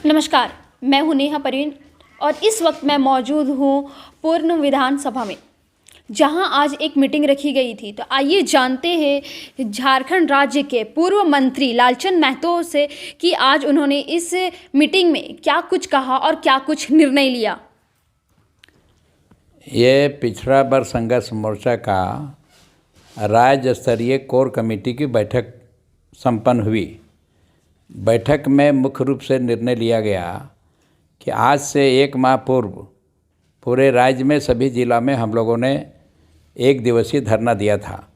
नमस्कार, मैं हूं नेहा परवीन और इस वक्त मैं मौजूद हूं पूर्ण विधानसभा में, जहां आज एक मीटिंग रखी गई थी। तो आइए जानते हैं झारखंड राज्य के पूर्व मंत्री लालचंद महतो से कि आज उन्होंने इस मीटिंग में क्या कुछ कहा और क्या कुछ निर्णय लिया। ये पिछड़ा वर्ग संघर्ष मोर्चा का राज्य स्तरीय कोर कमेटी की बैठक संपन्न हुई। बैठक में मुख्य रूप से निर्णय लिया गया कि आज से 1 माह पूर्व पूरे राज्य में सभी जिला में हम लोगों ने 1 दिवसीय धरना दिया था।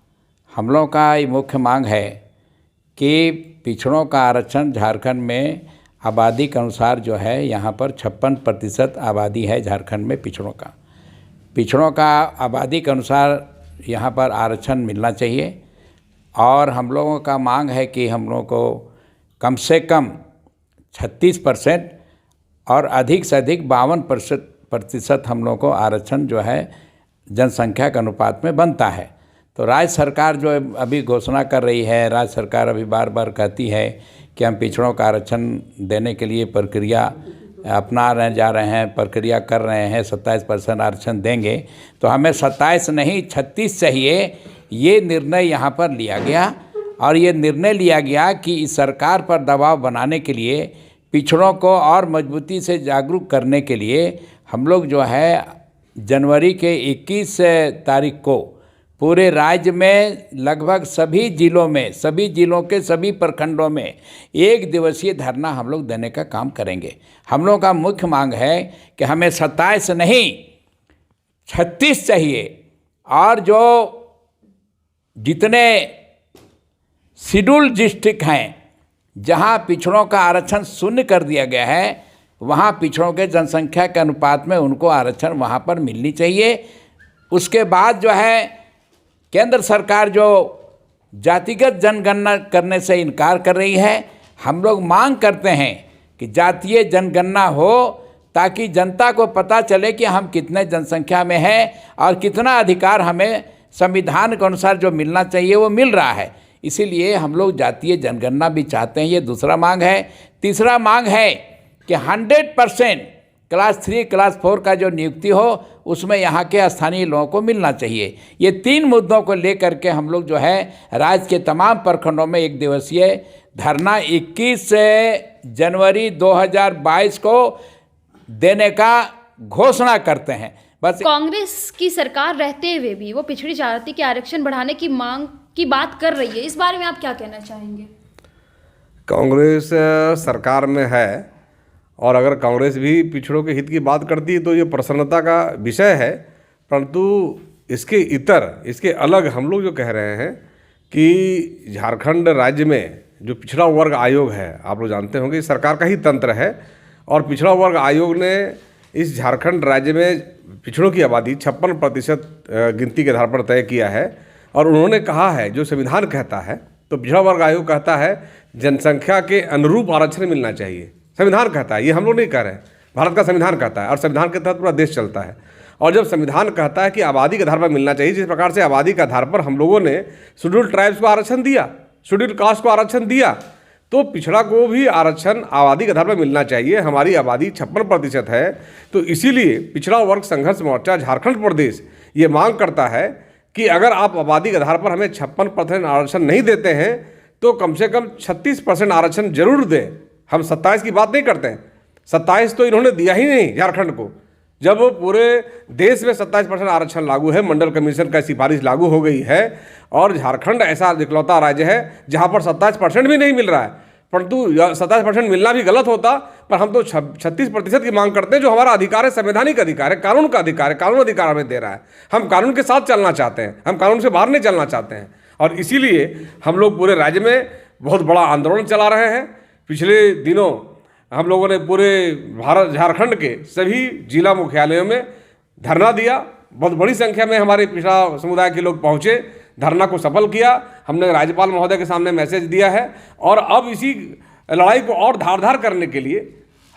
हम लोगों का ये मुख्य मांग है कि पिछड़ों का आरक्षण झारखंड में आबादी के अनुसार जो है, यहाँ पर 56% आबादी है झारखंड में पिछड़ों का आबादी के अनुसार यहाँ पर आरक्षण मिलना चाहिए। और हम लोगों का मांग है कि हम लोगों को कम से कम 36% और अधिक से अधिक 52% हम लोगों को आरक्षण जो है जनसंख्या के अनुपात में बनता है। तो राज्य सरकार जो अभी घोषणा कर रही है, राज्य सरकार अभी बार बार कहती है कि हम पिछड़ों का आरक्षण देने के लिए प्रक्रिया अपना जा रहे हैं, प्रक्रिया कर रहे हैं, 27% आरक्षण देंगे। तो हमें 27 नहीं 36 चाहिए। ये निर्णय यहाँ पर लिया गया और ये निर्णय लिया गया कि इस सरकार पर दबाव बनाने के लिए, पिछड़ों को और मजबूती से जागरूक करने के लिए हम लोग जो है जनवरी के 21 तारीख को पूरे राज्य में लगभग सभी जिलों के सभी प्रखंडों में 1 दिवसीय धरना हम लोग देने का काम करेंगे। हम लोग का मुख्य मांग है कि हमें 27 नहीं 36 चाहिए। और जो जितने शेड्यूल डिस्ट्रिक्ट हैं जहां पिछड़ों का आरक्षण शून्य कर दिया गया है, वहां पिछड़ों के जनसंख्या के अनुपात में उनको आरक्षण वहां पर मिलनी चाहिए। उसके बाद जो है केंद्र सरकार जो जातिगत जनगणना करने से इनकार कर रही है, हम लोग मांग करते हैं कि जातीय जनगणना हो ताकि जनता को पता चले कि हम कितने जनसंख्या में हैं और कितना अधिकार हमें संविधान के अनुसार जो मिलना चाहिए वो मिल रहा है। इसीलिए हम लोग जातीय जनगणना भी चाहते हैं। ये दूसरा मांग है। तीसरा मांग है कि 100% क्लास 3 क्लास 4 का जो नियुक्ति हो उसमें यहाँ के स्थानीय लोगों को मिलना चाहिए। ये 3 मुद्दों को लेकर के हम लोग जो है राज्य के तमाम प्रखंडों में 1 दिवसीय धरना 21 जनवरी 2022 को देने का घोषणा करते हैं। बस कांग्रेस की सरकार रहते हुए भी वो पिछड़ी जाति के आरक्षण बढ़ाने की मांग की बात कर रही है। इस बारे में आप क्या कहना चाहेंगे? कांग्रेस सरकार में है और अगर कांग्रेस भी पिछड़ों के हित की बात करती है तो ये प्रसन्नता का विषय है। परंतु इसके अलग हम लोग जो कह रहे हैं कि झारखंड राज्य में जो पिछड़ा वर्ग आयोग है, आप लोग जानते होंगे सरकार का ही तंत्र है और पिछड़ा वर्ग आयोग ने इस झारखंड राज्य में पिछड़ों की आबादी 56% गिनती के आधार पर तय किया है। और उन्होंने कहा है, जो संविधान कहता है, तो पिछड़ा वर्ग आयोग कहता है जनसंख्या के अनुरूप आरक्षण मिलना चाहिए। संविधान कहता है, ये हम लोग नहीं कह रहे हैं, भारत का संविधान कहता है और संविधान के तहत पूरा देश चलता है। और जब संविधान कहता है कि आबादी के आधार पर मिलना चाहिए, जिस प्रकार से आबादी के आधार पर हम लोगों ने शेड्यूल ट्राइब्स को आरक्षण दिया, शेड्यूल कास्ट को आरक्षण दिया, तो पिछड़ा को भी आरक्षण आबादी के आधार पर मिलना चाहिए। हमारी आबादी 56% है। तो इसीलिए पिछड़ा वर्ग संघर्ष मोर्चा झारखंड प्रदेश ये मांग करता है कि अगर आप आबादी के आधार पर हमें 56% आरक्षण नहीं देते हैं तो कम से कम 36% आरक्षण जरूर दें। हम 27 की बात नहीं करते हैं, 27 तो इन्होंने दिया ही नहीं झारखंड को। जब पूरे देश में 27% आरक्षण लागू है, मंडल कमीशन का सिफारिश लागू हो गई है और झारखंड ऐसा इकलौता राज्य है जहां पर 27% भी नहीं मिल रहा है। परंतु 27% मिलना भी गलत होता, पर हम तो 36% की मांग करते हैं, जो हमारा अधिकार है, संवैधानिक अधिकार है, कानून का अधिकार है, कानून अधिकार हमें दे रहा है। हम कानून के साथ चलना चाहते हैं, हम कानून से बाहर नहीं चलना चाहते हैं। और इसीलिए हम लोग पूरे राज्य में बहुत बड़ा आंदोलन चला रहे हैं। पिछले दिनों हम लोगों ने पूरे झारखंड के सभी जिला मुख्यालयों में धरना दिया। बहुत बड़ी संख्या में हमारे पिछड़ा समुदाय के लोग पहुँचे, धरना को सफल किया। हमने राज्यपाल महोदय के सामने मैसेज दिया है और अब इसी लड़ाई को और धारदार करने के लिए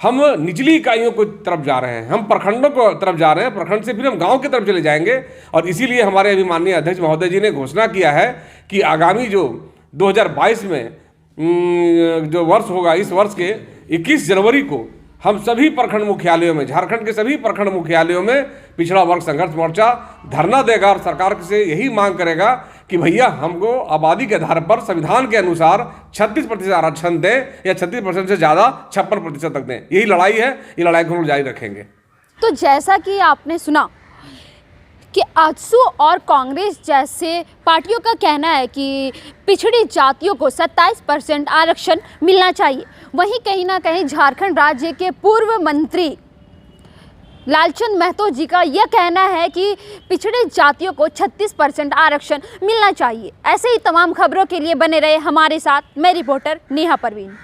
हम निचली इकाइयों को तरफ जा रहे हैं, हम प्रखंडों को तरफ जा रहे हैं, प्रखंड से फिर हम गांव की तरफ चले जाएंगे। और इसीलिए हमारे अभी माननीय अध्यक्ष महोदय जी ने घोषणा किया है कि आगामी जो 2022 में जो वर्ष होगा, इस वर्ष के 21 जनवरी को हम सभी प्रखंड मुख्यालयों में, झारखंड के सभी प्रखंड मुख्यालयों में पिछड़ा वर्ग संघर्ष मोर्चा धरना देगा और सरकार से यही मांग करेगा कि भैया हमको आबादी के आधार पर संविधान के अनुसार 36% आरक्षण दें या 36% से ज़्यादा 56% तक दें। यही लड़ाई है, ये लड़ाई को हम लोग जारी रखेंगे। तो जैसा कि आपने सुना कि आजसू और कांग्रेस जैसे पार्टियों का कहना है कि पिछड़ी जातियों को 27% आरक्षण मिलना चाहिए, वहीं कहीं ना कहीं झारखंड राज्य के पूर्व मंत्री लालचंद महतो जी का यह कहना है कि पिछड़ी जातियों को 36% आरक्षण मिलना चाहिए। ऐसे ही तमाम खबरों के लिए बने रहे हमारे साथ। मैं रिपोर्टर नेहा परवीन।